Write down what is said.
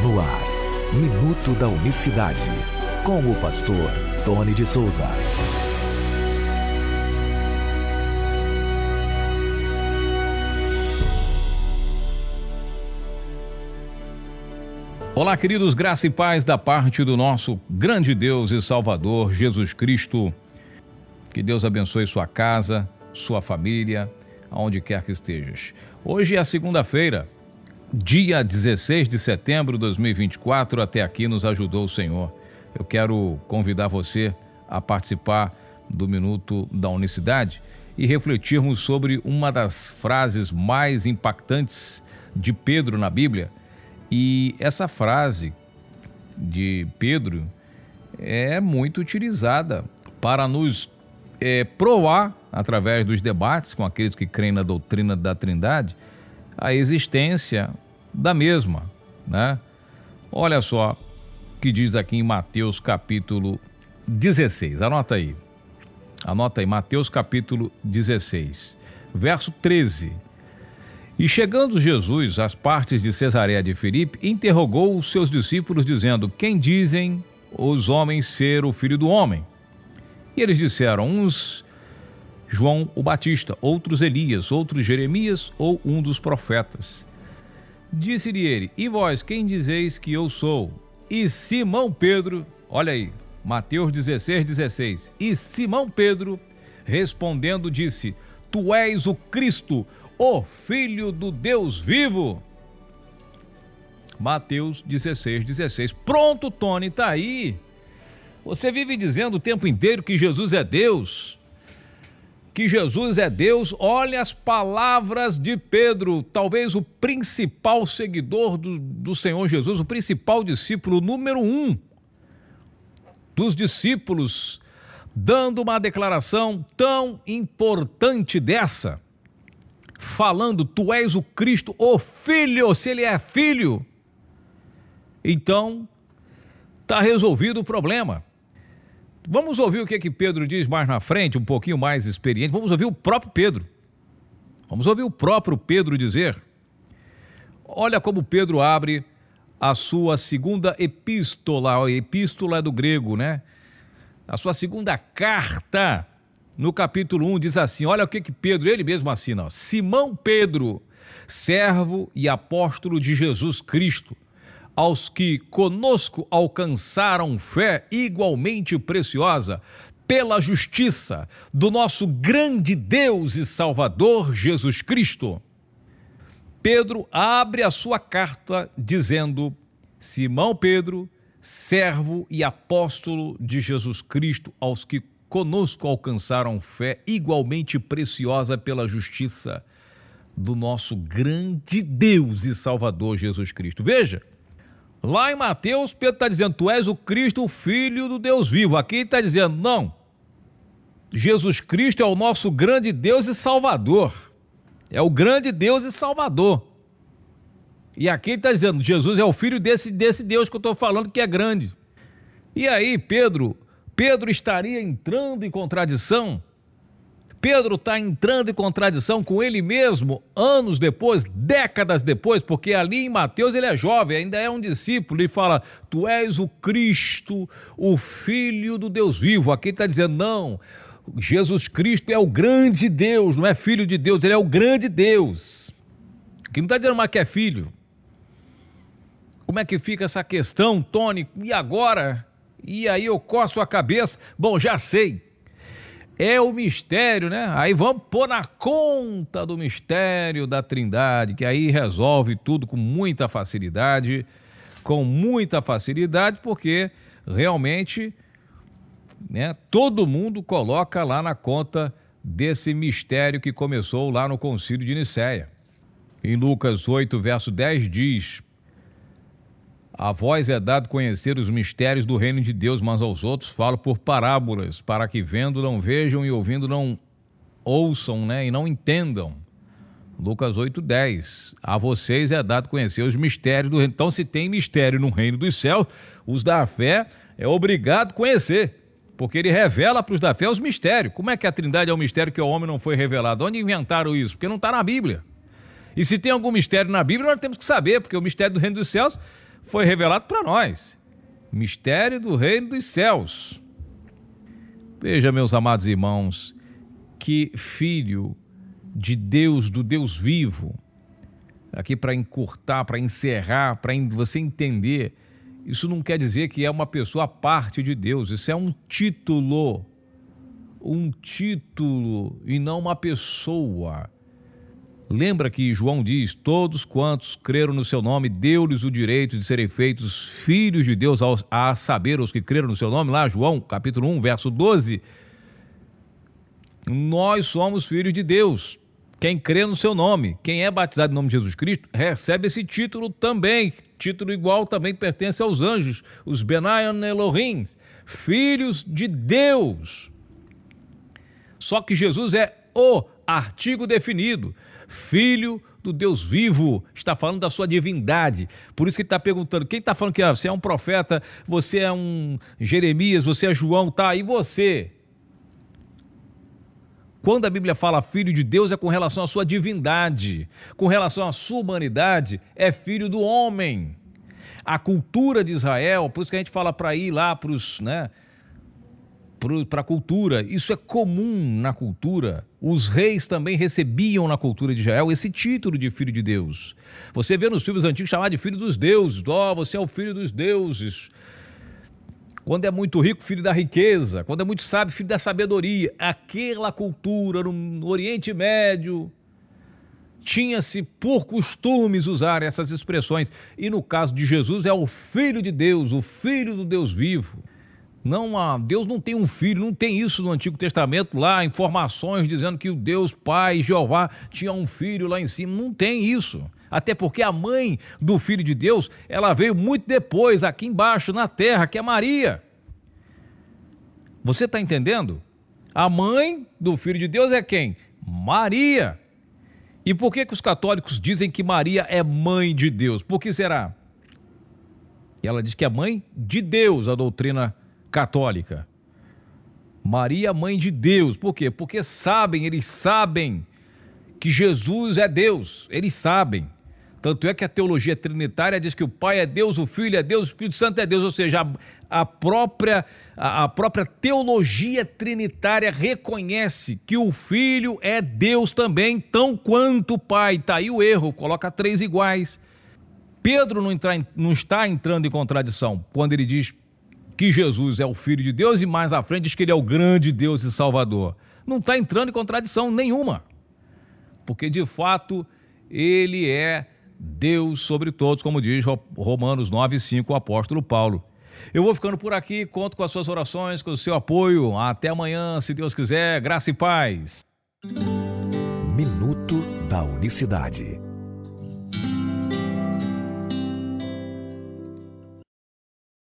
No ar, Minuto da Unicidade, com o pastor Tony de Souza. Olá, queridos, graça e paz da parte do nosso grande Deus e Salvador, Jesus Cristo. Que Deus abençoe sua casa, sua família, aonde quer que estejas. Hoje é a segunda-feira, dia 16 de setembro de 2024, até aqui nos ajudou o Senhor. Eu quero convidar você a participar do Minuto da Unicidade e refletirmos sobre uma das frases mais impactantes de Pedro na Bíblia. E essa frase de Pedro é muito utilizada para nos provar, através dos debates com aqueles que creem na doutrina da Trindade, a existência da mesma, né? Olha só o que diz aqui em Mateus capítulo 16, anota aí, Mateus capítulo 16, verso 13. E chegando Jesus às partes de Cesareia de Filipe, interrogou os seus discípulos, dizendo: quem dizem os homens ser o Filho do Homem? E eles disseram: uns João o Batista, outros Elias, outros Jeremias ou um dos profetas. Disse-lhe ele: e vós, quem dizeis que eu sou? E Simão Pedro, olha aí, Mateus 16:16. E Simão Pedro, respondendo, disse: tu és o Cristo, o Filho do Deus vivo. Mateus 16:16. Pronto, Tony, tá aí. Você vive dizendo o tempo inteiro que Jesus é Deus. Que Jesus é Deus. Olha as palavras de Pedro, talvez o principal seguidor do Senhor Jesus, o principal discípulo, número 1 dos discípulos, dando uma declaração tão importante dessa, falando: tu és o Cristo, o Filho. Se ele é filho, então está resolvido o problema. Vamos ouvir o que Pedro diz mais na frente, um pouquinho mais experiente. Vamos ouvir o próprio Pedro. Vamos ouvir o próprio Pedro dizer. Olha como Pedro abre a sua segunda epístola. A epístola é do grego, né? A sua segunda carta, no capítulo 1, diz assim, olha o que Pedro, ele mesmo assina: Simão Pedro, servo e apóstolo de Jesus Cristo, aos que conosco alcançaram fé igualmente preciosa, pela justiça do nosso grande Deus e Salvador Jesus Cristo. Pedro abre a sua carta dizendo: Simão Pedro, servo e apóstolo de Jesus Cristo, aos que conosco alcançaram fé igualmente preciosa pela justiça do nosso grande Deus e Salvador Jesus Cristo. Veja, lá em Mateus, Pedro está dizendo: tu és o Cristo, o Filho do Deus vivo. Aqui ele está dizendo: não, Jesus Cristo é o nosso grande Deus e Salvador. É o grande Deus e Salvador. E aqui ele está dizendo: Jesus é o Filho desse Deus que eu estou falando, que é grande. E aí Pedro estaria entrando em contradição. Pedro está entrando em contradição com ele mesmo, anos depois, décadas depois, porque ali em Mateus ele é jovem, ainda é um discípulo, e fala: tu és o Cristo, o Filho do Deus vivo. Aqui ele está dizendo: não, Jesus Cristo é o grande Deus, não é filho de Deus, ele é o grande Deus. Aqui não está dizendo mais que é filho. Como é que fica essa questão, Tony? E agora? E aí eu coço a cabeça. Bom, já sei. É o mistério, né? Aí vamos pôr na conta do mistério da Trindade, que aí resolve tudo com muita facilidade, porque realmente, né, todo mundo coloca lá na conta desse mistério que começou lá no Concílio de Nicéia. Em Lucas 8, verso 10 diz: a vós é dado conhecer os mistérios do reino de Deus, mas aos outros falo por parábolas, para que vendo não vejam e ouvindo não ouçam, né, e não entendam. Lucas 8:10. A vocês é dado conhecer os mistérios do reino. Então, se tem mistério no reino dos céus, os da fé é obrigado a conhecer, porque ele revela para os da fé os mistérios. Como é que a Trindade é um mistério que ao homem não foi revelado? Onde inventaram isso? Porque não está na Bíblia. E se tem algum mistério na Bíblia, nós temos que saber, porque o mistério do reino dos céus foi revelado para nós. Mistério do reino dos céus. Veja, meus amados irmãos, que filho de Deus, do Deus vivo, aqui para encurtar, para encerrar, para você entender, isso não quer dizer que é uma pessoa à parte de Deus, isso é um título e não uma pessoa. Lembra que João diz, todos quantos creram no seu nome, deu-lhes o direito de serem feitos filhos de Deus, a saber, os que creram no seu nome, lá João, capítulo 1, verso 12. Nós somos filhos de Deus. Quem crê no seu nome, quem é batizado em nome de Jesus Cristo, recebe esse título também. Título igual também pertence aos anjos, os Benayan Elohim, filhos de Deus. Só que Jesus é o artigo definido, filho do Deus vivo, está falando da sua divindade. Por isso que ele está perguntando, quem está falando que você é um profeta, você é um Jeremias, você é João, tá, e você? Quando a Bíblia fala filho de Deus é com relação à sua divindade, com relação à sua humanidade, é filho do homem. A cultura de Israel, por isso que a gente fala para ir lá para os, né, para a cultura, isso é comum na cultura. Os reis também recebiam na cultura de Israel esse título de filho de Deus. Você vê nos filmes antigos chamar de filho dos deuses, você é o filho dos deuses. Quando é muito rico, filho da riqueza. Quando é muito sábio, filho da sabedoria. Aquela cultura no Oriente Médio tinha-se por costumes usar essas expressões. E no caso de Jesus é o Filho de Deus, o Filho do Deus vivo. Deus não tem um filho, não tem isso no Antigo Testamento, lá, informações dizendo que o Deus Pai, Jeová, tinha um filho lá em cima. Não tem isso. Até porque a mãe do Filho de Deus, ela veio muito depois, aqui embaixo, na terra, que é Maria. Você está entendendo? A mãe do Filho de Deus é quem? Maria. E por que os católicos dizem que Maria é mãe de Deus? Por que será? Ela diz que é mãe de Deus, a doutrina católica. Maria, mãe de Deus. Por quê? Porque eles sabem que Jesus é Deus. Eles sabem. Tanto é que a teologia trinitária diz que o Pai é Deus, o Filho é Deus, o Espírito Santo é Deus. Ou seja, a própria teologia trinitária reconhece que o Filho é Deus também, tão quanto o Pai. Está aí o erro, coloca 3 iguais. Pedro não está entrando em contradição quando ele diz que Jesus é o Filho de Deus e mais à frente diz que ele é o grande Deus e Salvador. Não está entrando em contradição nenhuma, porque de fato ele é Deus sobre todos, como diz Romanos 9:5, o apóstolo Paulo. Eu vou ficando por aqui, conto com as suas orações, com o seu apoio. Até amanhã, se Deus quiser, graça e paz. Minuto da Unicidade.